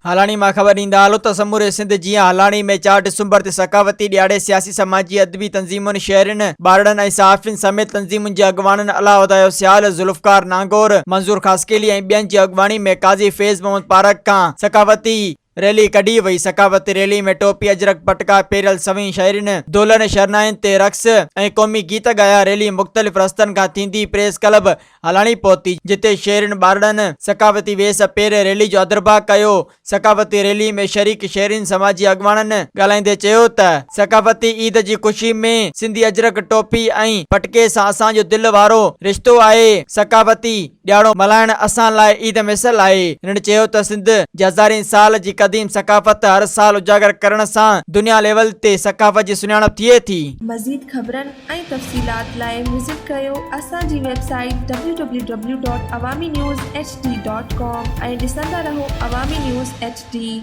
हलानी मां ख़बर ॾींदा हलो त समूरे सिंध जीअं हलानी में 4 डिसंबर ते सकावती ॾियारे सियासी समाजी अदबी तंज़ीमुनि शहरनि ॿारनि ऐं सहाफ़ियुनि समेत तंज़ीमुनि जे अॻवाननि अला वधायो सियाल ज़ुल्फ़कार नांगोर मंज़ूर ख़ासकेली ऐं ॿियनि जी अॻवानी में काज़ी फैज़ मोहम्मद पारक खां सकावती रैली कढी वई। सकावती रैली में टोपी अजरक पटका पेरियल सवई शायरीन दोलन शरनाइन ते रक्स ऐं क़ौमी गीत गाया। रैली मुख़्तलिफ़ रस्तनि खां थींदी प्रेस क्लब हलानी पहुती जिते शहरनि ॿारनि सकावती वेस पेरे रैली जो अदरबा कयो। सकावती रैली में शरीक शहरीन समाजी अॻवाननि ॻाल्हाईंदे चयो त सकावती ईद जी ख़ुशी में सिंधी अजरक टोपी ऐं पटके सां असांजो दिल वारो रिश्तो आहे। सकावती ॾियारो मल्हाइण असां लाइ ईद मिसल आहे। हिन चयो त सिंध जे हज़ारनि साल जी क़दीम सकाफ़त हर साल उजागर करण सां दुनिया लेवल ते सकाफ़त जी सुञाणप थिए थी। मज़ीद ख़बरनि ऐं तफ़सीलात लाइ विज़िट कयो असांजी वेबसाइट www.awamiNewsHD.com ऐं ॾिसंदा रहो अवामी न्यूज़ HD।